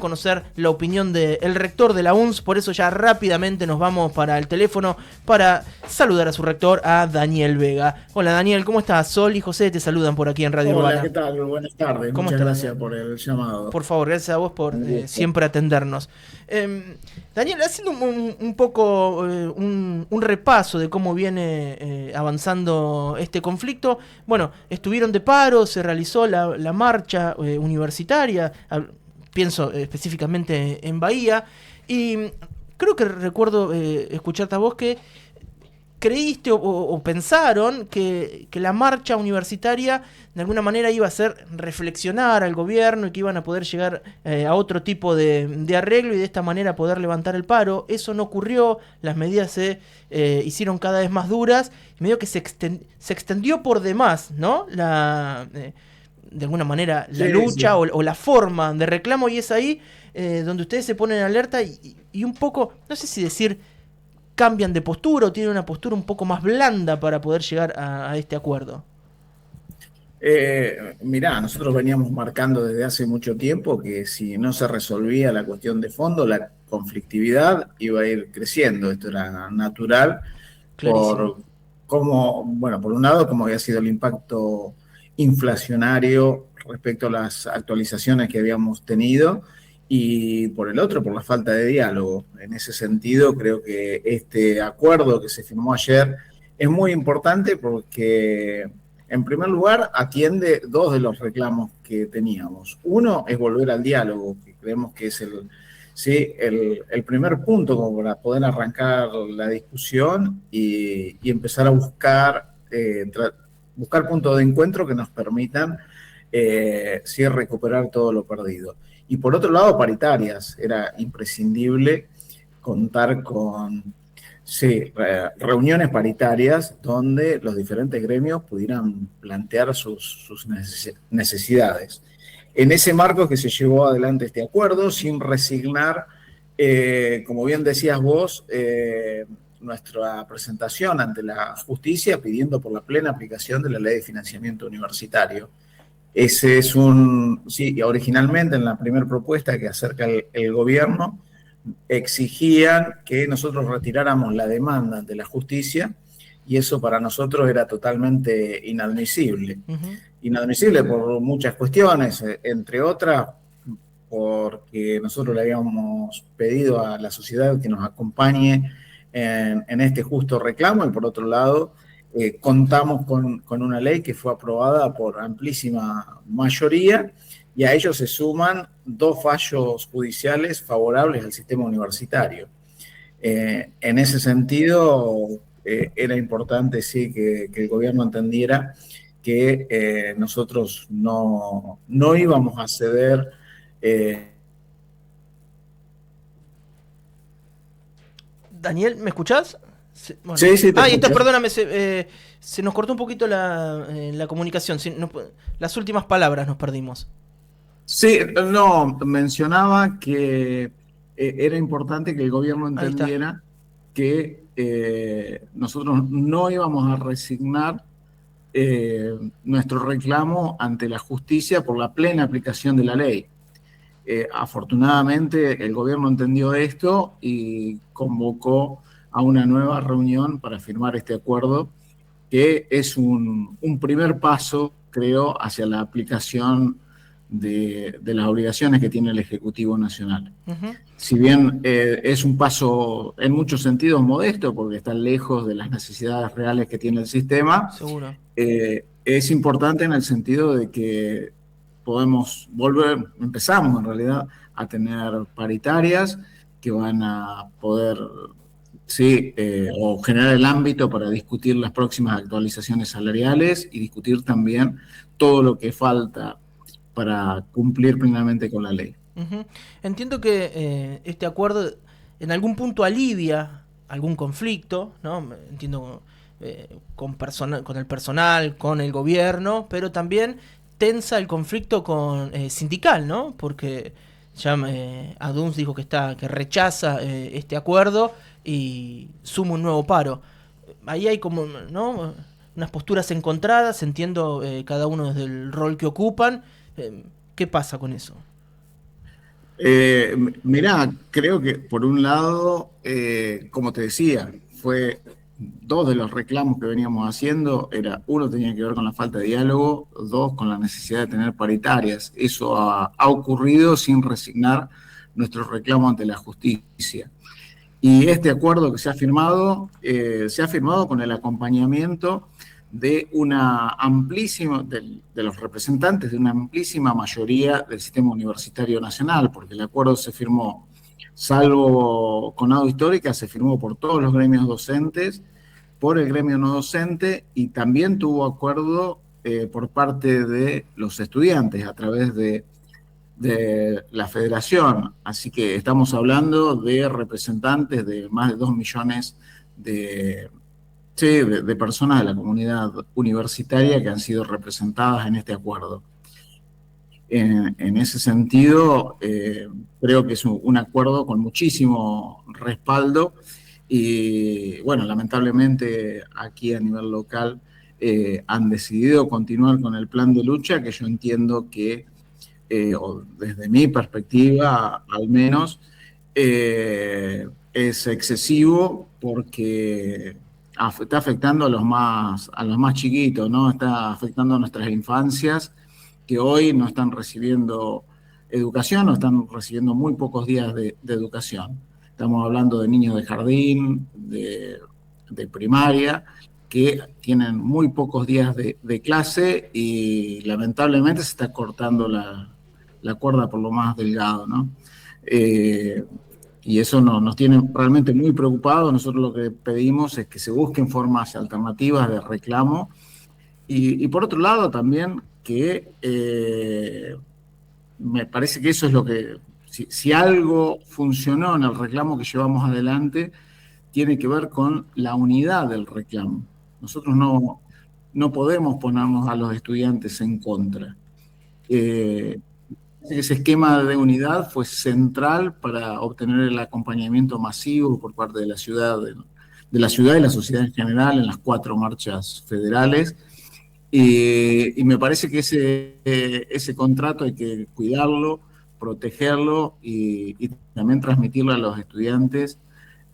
conocer la opinión del rector de la UNS, por eso ya rápidamente nos vamos para el teléfono para saludar a su rector, a Daniel Vega. Hola Daniel, ¿cómo estás? Sol y José te saludan por aquí en Radio Hola, Urbana. ¿qué tal? Buenas tardes. ¿Cómo Muchas estás, gracias Daniel? por el llamado. Por favor, gracias a vos por Un gusto. siempre atendernos. Daniel, haciendo un poco un repaso de cómo viene avanzando este conflicto, bueno, estuvieron de paro, se realizó la marcha universitaria, pienso específicamente en Bahía, y creo que recuerdo escucharte a vos que creíste o pensaron que la marcha universitaria de alguna manera iba a hacer reflexionar al gobierno y que iban a poder llegar a otro tipo de arreglo y de esta manera poder levantar el paro. Eso no ocurrió, las medidas se hicieron cada vez más duras y medio que se extendió por demás, ¿no? De alguna manera la Sí, lucha sí. o la forma de reclamo, y es ahí donde ustedes se ponen en alerta y un poco, no sé si decir cambian de postura o tienen una postura un poco más blanda para poder llegar a este acuerdo. Mirá, nosotros veníamos marcando desde hace mucho tiempo que si no se resolvía la cuestión de fondo, la conflictividad iba a ir creciendo. Esto era natural Clarísimo. por cómo, bueno, por un lado, cómo había sido el impacto inflacionario respecto a las actualizaciones que habíamos tenido, y por el otro, por la falta de diálogo. En ese sentido, creo que este acuerdo que se firmó ayer es muy importante porque, en primer lugar, atiende dos de los reclamos que teníamos. Uno es volver al diálogo, que creemos que es el primer punto como para poder arrancar la discusión y empezar a buscar puntos de encuentro que nos permitan sí recuperar todo lo perdido. Y por otro lado, paritarias. Era imprescindible contar con sí, reuniones paritarias donde los diferentes gremios pudieran plantear sus necesidades. En ese marco es que se llevó adelante este acuerdo, sin resignar, como bien decías vos, nuestra presentación ante la justicia pidiendo por la plena aplicación de la ley de financiamiento universitario. Ese es sí, originalmente en la primera propuesta que acerca el gobierno, exigían que nosotros retiráramos la demanda ante la justicia, y eso para nosotros era totalmente inadmisible. Ujú. Inadmisible por muchas cuestiones, entre otras porque nosotros le habíamos pedido a la sociedad que nos acompañe en este justo reclamo, y por otro lado contamos con una ley que fue aprobada por amplísima mayoría, y a ellos se suman dos fallos judiciales favorables al sistema universitario. En ese sentido, era importante sí que el gobierno entendiera que nosotros no íbamos a ceder. eh, Daniel, ¿me escuchás? Bueno. sí, sí, te Ah, y entonces escucho. perdóname, se nos cortó un poquito la comunicación. Las últimas palabras nos perdimos. Sí, no, mencionaba que era importante que el gobierno Ahí está. entendiera que nosotros no íbamos a resignar eh, nuestro reclamo ante la justicia por la plena aplicación de la ley. Afortunadamente, el gobierno entendió esto y convocó a una nueva reunión para firmar este acuerdo, que es un primer paso, creo, hacia la aplicación de las obligaciones que tiene el Ejecutivo Nacional. Ujú. Si bien es un paso en muchos sentidos modesto, porque está lejos de las necesidades reales que tiene el sistema, Seguro. es importante en el sentido de que empezamos en realidad a tener paritarias que van a poder, sí, o generar el ámbito para discutir las próximas actualizaciones salariales y discutir también todo lo que falta para cumplir plenamente con la ley. Ujú. Entiendo que este acuerdo en algún punto alivia algún conflicto, ¿no? Entiendo con el personal, con el gobierno, pero también tensa el conflicto con sindical, ¿no? Porque ya Aduns dijo que rechaza este acuerdo y suma un nuevo paro. Ahí hay como, ¿no? Unas posturas encontradas, entiendo cada uno desde el rol que ocupan. ¿Qué pasa con eso? Mirá, creo que por un lado, como te decía, fue dos de los reclamos que veníamos haciendo, uno tenía que ver con la falta de diálogo, dos con la necesidad de tener paritarias. Eso ha ocurrido sin resignar nuestro reclamo ante la justicia. Y este acuerdo que se ha firmado con el acompañamiento de una amplísima, de los representantes de una amplísima mayoría del sistema universitario nacional, porque el acuerdo se firmó, salvo Conado Histórica, se firmó por todos los gremios docentes, por el gremio no docente, y también tuvo acuerdo por parte de los estudiantes a través de la federación. Así que estamos hablando de representantes de más de 2 millones de, sí, de personas de la comunidad universitaria que han sido representadas en este acuerdo. En ese sentido, creo que es un acuerdo con muchísimo respaldo y, bueno, lamentablemente aquí a nivel local han decidido continuar con el plan de lucha, que yo entiendo que o desde mi perspectiva al menos, es excesivo porque está afectando a los más chiquitos, ¿no? Está afectando a nuestras infancias que hoy no están recibiendo educación o están recibiendo muy pocos días de educación. Estamos hablando de niños de jardín, de primaria, que tienen muy pocos días de clase y lamentablemente se está cortando la cuerda por lo más delgado, ¿no? Eh, y eso nos tiene realmente muy preocupados. Nosotros lo que pedimos es que se busquen formas alternativas de reclamo y por otro lado también que me parece que eso es lo que, si algo funcionó en el reclamo que llevamos adelante, tiene que ver con la unidad del reclamo. Nosotros no podemos ponernos a los estudiantes en contra. Eh, Ese esquema de unidad fue central para obtener el acompañamiento masivo por parte de la ciudad, de la ciudad y la sociedad en general en las 4 marchas federales. Y me parece que ese contrato hay que cuidarlo, protegerlo y también transmitirlo a los estudiantes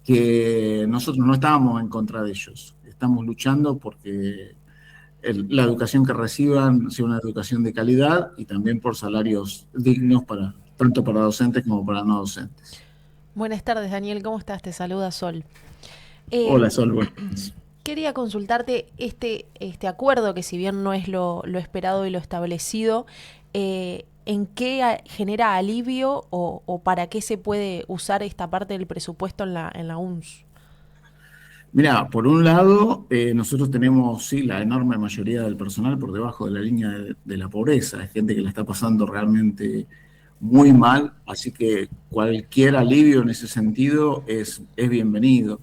que nosotros no estábamos en contra de ellos. Estamos luchando porque la educación que reciban sea una educación de calidad y también por salarios dignos tanto para docentes como para no docentes. Buenas tardes, Daniel. ¿Cómo estás? Te saluda Sol. Hola, Eh, Sol. Buenas. Quería consultarte este acuerdo, que si bien no es lo esperado y lo establecido, ¿en qué genera alivio o para qué se puede usar esta parte del presupuesto en la UNS? Mira, por un lado, nosotros tenemos, sí, la enorme mayoría del personal por debajo de la línea de la pobreza. Es gente que la está pasando realmente muy mal, así que cualquier alivio en ese sentido es bienvenido,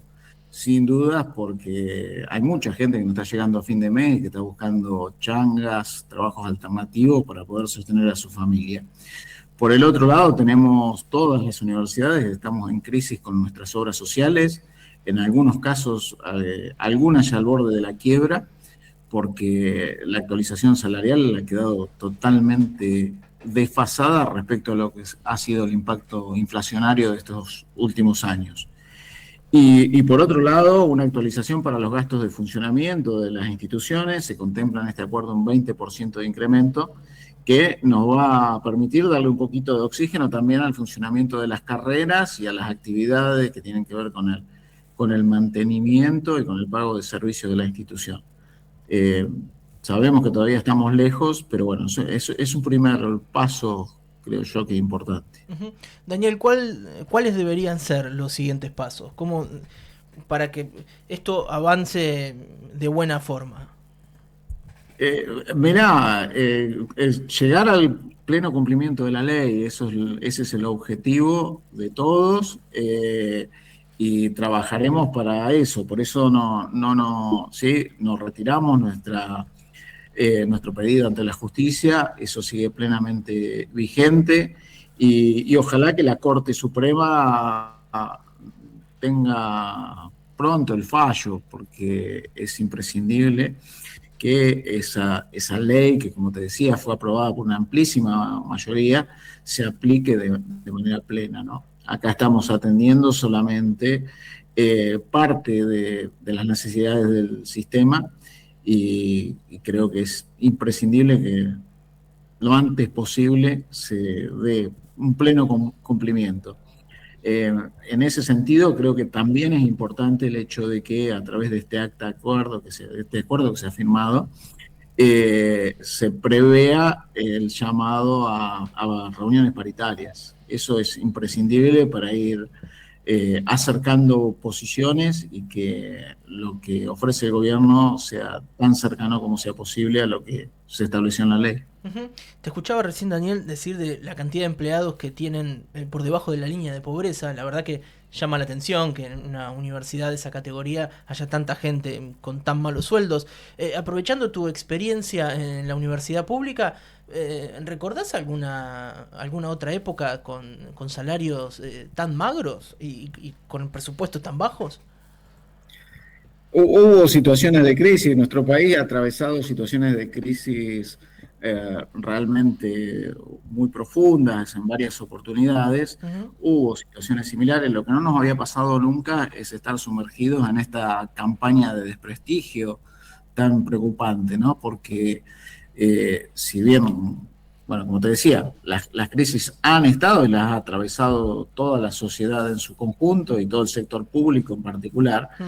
sin dudas, porque hay mucha gente que no está llegando a fin de mes y que está buscando changas, trabajos alternativos para poder sostener a su familia. Por el otro lado, tenemos todas las universidades, estamos en crisis con nuestras obras sociales, en algunos casos, algunas ya al borde de la quiebra, porque la actualización salarial ha quedado totalmente desfasada respecto a lo que ha sido el impacto inflacionario de estos últimos años. Y por otro lado, una actualización para los gastos de funcionamiento de las instituciones. Se contempla en este acuerdo un 20% de incremento que nos va a permitir darle un poquito de oxígeno también al funcionamiento de las carreras y a las actividades que tienen que ver con el mantenimiento y con el pago de servicios de la institución. Eh, Sabemos que todavía estamos lejos, pero bueno, es un primer paso, creo yo, que es importante. Ujú. Daniel, ¿cuáles deberían ser los siguientes pasos? ¿Cómo, para que esto avance de buena forma? Eh, Mirá, llegar al pleno cumplimiento de la ley, ese es el objetivo de todos y trabajaremos para eso. Por eso sí, nos retiramos nuestro pedido ante la justicia, eso sigue plenamente vigente y ojalá que la Corte Suprema tenga pronto el fallo, porque es imprescindible que esa ley, que como te decía fue aprobada por una amplísima mayoría, se aplique de manera plena, ¿no? Acá estamos atendiendo solamente parte de las necesidades del sistema y creo que es imprescindible que lo antes posible se dé un pleno cumplimiento. En ese sentido, creo que también es importante el hecho de que a través de este acuerdo que se ha firmado, se prevea el llamado a reuniones paritarias. Eso es imprescindible para ir acercando posiciones y que lo que ofrece el gobierno sea tan cercano como sea posible a lo que se estableció en la ley. Ujú. Te escuchaba recién, Daniel, decir de la cantidad de empleados que tienen por debajo de la línea de pobreza. La verdad que llama la atención que en una universidad de esa categoría haya tanta gente con tan malos sueldos. Aprovechando tu experiencia en la universidad pública, ¿recordás alguna otra época con salarios tan magros y con presupuestos tan bajos? Hubo situaciones de crisis, nuestro país ha atravesado situaciones de crisis realmente muy profundas en varias oportunidades. Ujú. Hubo situaciones similares. Lo que no nos había pasado nunca es estar sumergidos en esta campaña de desprestigio tan preocupante, ¿no? Porque si bien, bueno, como te decía, las crisis han estado y las ha atravesado toda la sociedad en su conjunto y todo el sector público en particular. Mm.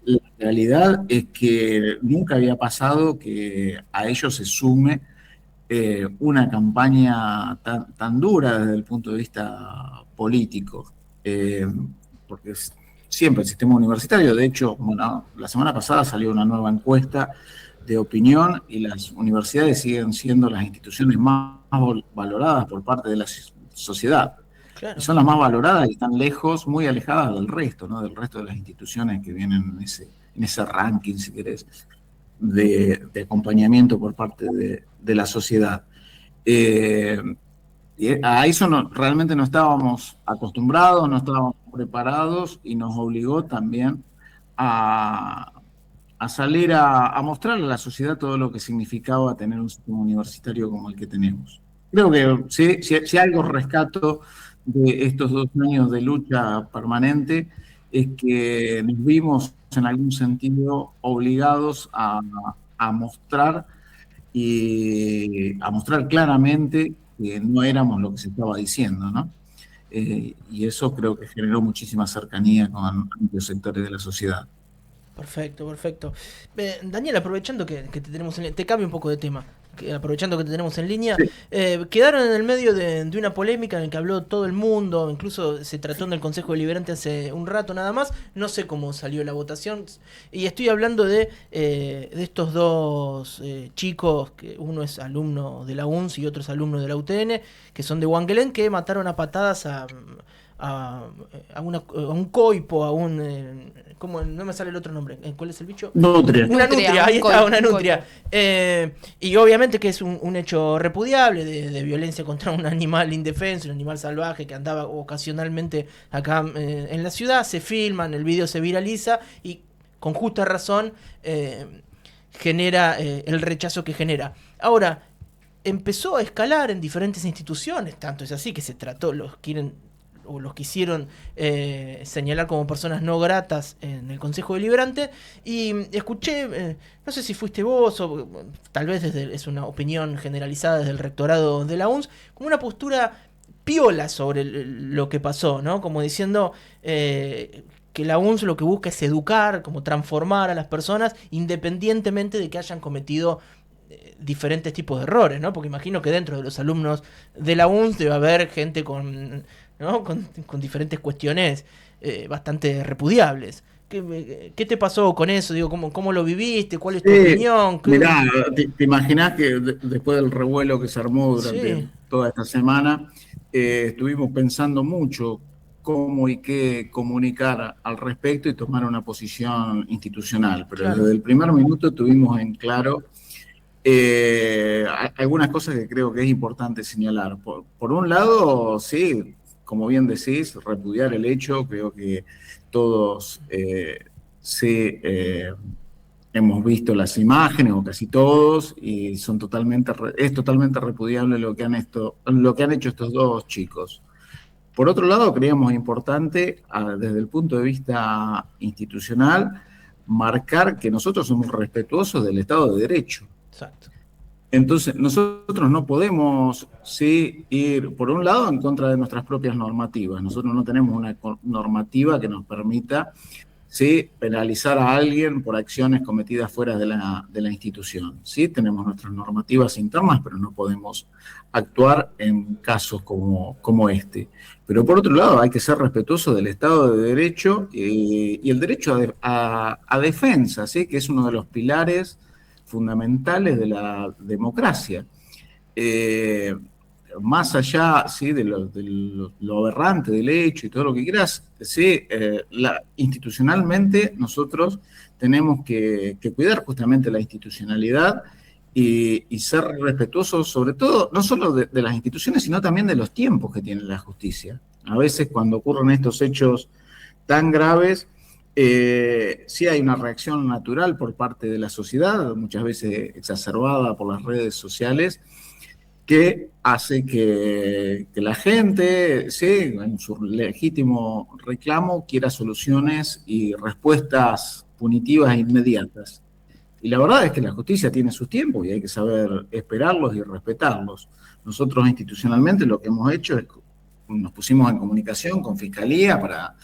La realidad es que nunca había pasado que a ello se sume una campaña tan dura desde el punto de vista político, porque siempre el sistema universitario, de hecho, bueno, la semana pasada salió una nueva encuesta de opinión y las universidades siguen siendo las instituciones más valoradas por parte de la sociedad. Y Claro. son las más valoradas y están lejos, muy alejadas del resto, ¿no? Del resto de las instituciones que vienen en ese ranking, si querés, de acompañamiento por parte de la sociedad. Eh, y a eso realmente no estábamos acostumbrados, no estábamos preparados y nos obligó también a, a salir a mostrarle a la sociedad todo lo que significaba tener un sistema universitario como el que tenemos. Creo que si algo rescato de estos 2 años de lucha permanente es que nos vimos en algún sentido obligados a mostrar y a mostrar claramente que no éramos lo que se estaba diciendo, ¿no? Y eso creo que generó muchísima cercanía con amplios sectores de la sociedad. Perfecto, perfecto. Daniel, aprovechando que te tenemos en línea, te cambio un poco de tema. Aprovechando que te tenemos en línea, Sí. quedaron en el medio de una polémica en la que habló todo el mundo, incluso se trató en el Consejo Deliberante hace un rato nada más, no sé cómo salió la votación, y estoy hablando de estos dos chicos, que uno es alumno de la UNS y otro es alumno de la UTN, que son de Wangelén, que mataron a patadas a un coipo, a un... ¿cómo? No me sale el otro nombre. ¿Cuál es el bicho? Nutria. Una nutria, ahí está, una un nutria. coipo. Y obviamente que es un hecho repudiable de violencia contra un animal indefenso, un animal salvaje que andaba ocasionalmente acá en la ciudad. Se filman, el video se viraliza y con justa razón genera el rechazo que genera. Ahora, empezó a escalar en diferentes instituciones, tanto es así que se trató, los quisieron señalar como personas no gratas en el Consejo Deliberante y escuché, no sé si fuiste vos o tal vez es una opinión generalizada desde el rectorado de la UNS, como una postura piola sobre lo que pasó, ¿no? Como diciendo que la UNS lo que busca es educar, como transformar a las personas independientemente de que hayan cometido diferentes tipos de errores, ¿no? Porque imagino que dentro de los alumnos de la UNS debe haber gente ¿no? con diferentes cuestiones bastante repudiables. ¿Qué te pasó con eso? Digo, ¿cómo lo viviste? ¿Cuál es tu opinión? Mirá, te imaginás que después del revuelo que se armó durante Sí, toda esta semana, estuvimos pensando mucho cómo y qué comunicar al respecto y tomar una posición institucional. Pero claro. desde el primer minuto tuvimos en claro algunas cosas que creo que es importante señalar. Por un lado, sí, como bien decís, repudiar el hecho, creo que todos se hemos visto las imágenes, o casi todos, y es totalmente repudiable lo que han hecho estos dos chicos. Por otro lado, creíamos importante, desde el punto de vista institucional, marcar que nosotros somos respetuosos del Estado de Derecho. Exacto. Entonces, nosotros no podemos, sí, ir, por un lado, en contra de nuestras propias normativas. Nosotros no tenemos una normativa que nos permita, sí, penalizar a alguien por acciones cometidas fuera de la institución. Sí, tenemos nuestras normativas internas, pero no podemos actuar en casos como este. Pero por otro lado, hay que ser respetuoso del Estado de Derecho y el derecho a defensa, ¿sí? Que es uno de los pilares fundamentales de la democracia. Más allá, ¿sí?, de lo aberrante del hecho y todo lo que quieras, ¿sí? Institucionalmente nosotros tenemos que cuidar justamente la institucionalidad y ser respetuosos, sobre todo, no solo de las instituciones, sino también de los tiempos que tiene la justicia. A veces cuando ocurren estos hechos tan graves, sí hay una reacción natural por parte de la sociedad, muchas veces exacerbada por las redes sociales, que hace que la gente, sí, en su legítimo reclamo, quiera soluciones y respuestas punitivas e inmediatas. Y la verdad es que la justicia tiene sus tiempos y hay que saber esperarlos y respetarlos. Nosotros institucionalmente lo que hemos hecho es nos pusimos en comunicación con Fiscalía para,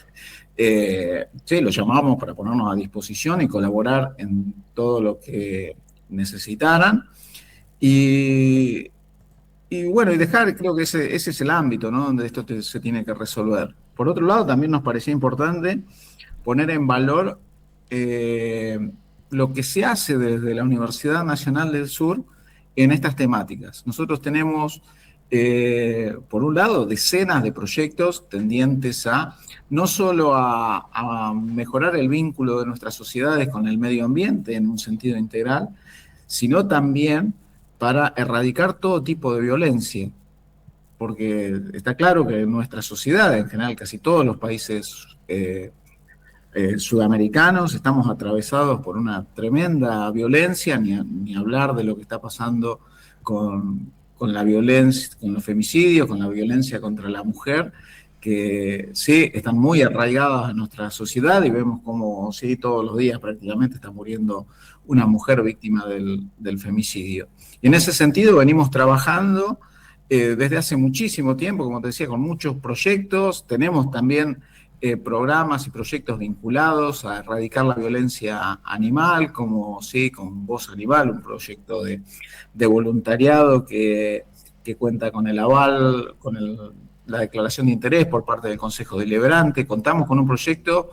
sí, lo llamamos para ponernos a disposición y colaborar en todo lo que necesitaran. Y bueno, y dejar, creo que ese es el ámbito, ¿no?, donde esto se tiene que resolver. Por otro lado, también nos parecía importante poner en valor lo que se hace desde la Universidad Nacional del Sur en estas temáticas. Nosotros tenemos, por un lado, decenas de proyectos tendientes a no solo a mejorar el vínculo de nuestras sociedades con el medio ambiente en un sentido integral, sino también para erradicar todo tipo de violencia, porque está claro que en nuestra sociedad, en general, casi todos los países sudamericanos, estamos atravesados por una tremenda violencia, ni hablar de lo que está pasando con la violencia, con los femicidios, con la violencia contra la mujer, que sí, están muy arraigadas a nuestra sociedad y vemos como sí, todos los días prácticamente está muriendo una mujer víctima del femicidio. Y en ese sentido venimos trabajando desde hace muchísimo tiempo, como te decía, con muchos proyectos. Tenemos también programas y proyectos vinculados a erradicar la violencia animal, como sí, con Voz Animal, un proyecto de voluntariado que cuenta con el aval, con la declaración de interés por parte del Consejo Deliberante. Contamos con un proyecto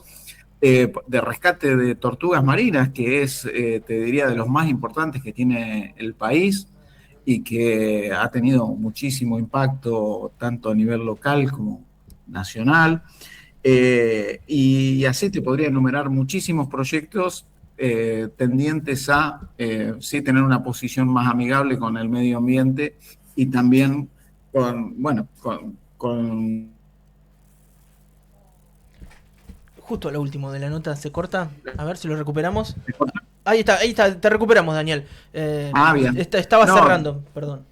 de rescate de tortugas marinas, que es, te diría, de los más importantes que tiene el país y que ha tenido muchísimo impacto tanto a nivel local como nacional. Y así te podría enumerar muchísimos proyectos tendientes a sí, tener una posición más amigable con el medio ambiente y también con Justo lo último de la nota se corta. A ver si lo recuperamos. Ahí está, te recuperamos, Daniel. Bien. Estaba cerrando, perdón.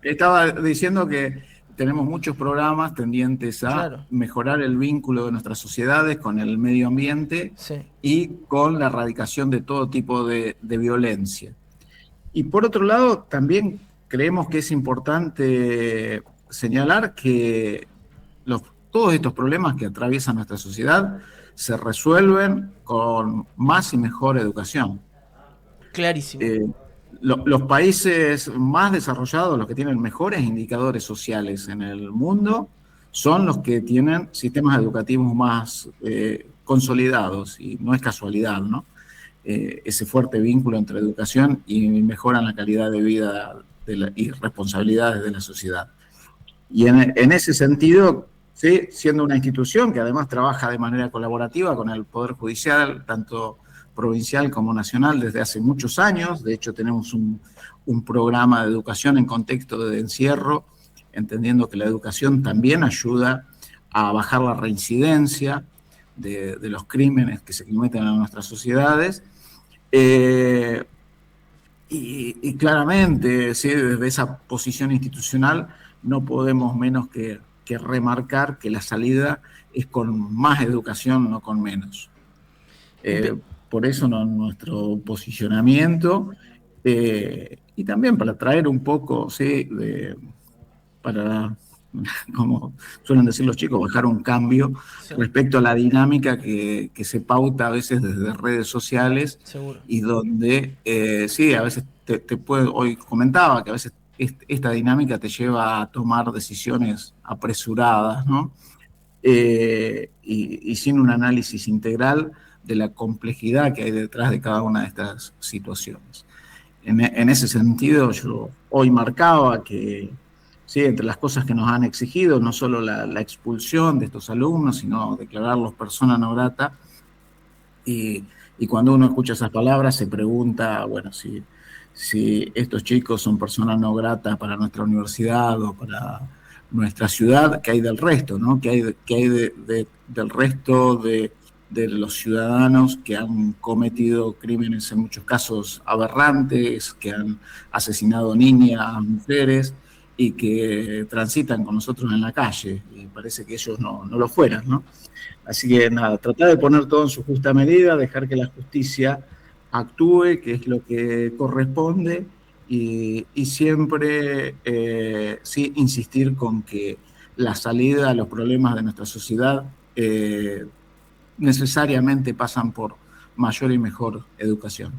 Estaba diciendo que tenemos muchos programas tendientes a mejorar el vínculo de nuestras sociedades con el medio ambiente y con la erradicación de todo tipo de violencia. Y por otro lado, también creemos que es importante señalar que todos estos problemas que atraviesan nuestra sociedad se resuelven con más y mejor educación. Clarísimo. Los países más desarrollados, los que tienen mejores indicadores sociales en el mundo, son los que tienen sistemas educativos más consolidados, y no es casualidad, ¿no? Ese fuerte vínculo entre educación y mejoran la calidad de vida y responsabilidades de la sociedad. Y en ese sentido, ¿sí?, siendo una institución que además trabaja de manera colaborativa con el Poder Judicial, tanto provincial como nacional, desde hace muchos años. De hecho, tenemos un programa de educación en contexto de encierro, entendiendo que la educación también ayuda a bajar la reincidencia de los crímenes que se cometen en nuestras sociedades. Eh, y claramente, ¿sí? Desde esa posición institucional no podemos menos que remarcar que la salida es con más educación, no con menos. Empe- Por eso nuestro posicionamiento, y también para traer un poco, ¿sí? Para, como suelen decir los chicos, bajar un cambio sí, respecto a la dinámica que se pauta a veces desde redes sociales seguro. y donde, sí, a veces te puede, hoy comentaba que a veces esta dinámica te lleva a tomar decisiones apresuradas, ¿no? Y sin un análisis integral de la complejidad que hay detrás de cada una de estas situaciones. En ese sentido, yo hoy marcaba que, sí, entre las cosas que nos han exigido, no solo la expulsión de estos alumnos, sino declararlos persona no grata. Y cuando uno escucha esas palabras se pregunta, bueno, si estos chicos son personas no gratas para nuestra universidad o para nuestra ciudad, ¿qué hay del resto, no? ¿Qué hay del resto de los ciudadanos que han cometido crímenes en muchos casos aberrantes, que han asesinado niñas, mujeres y que transitan con nosotros en la calle? Y parece que ellos no lo fueran, ¿no? Así que nada, tratar de poner todo en su justa medida, dejar que la justicia actúe, que es lo que corresponde, y siempre sí insistir con que la salida a los problemas de nuestra sociedad necesariamente pasan por mayor y mejor educación.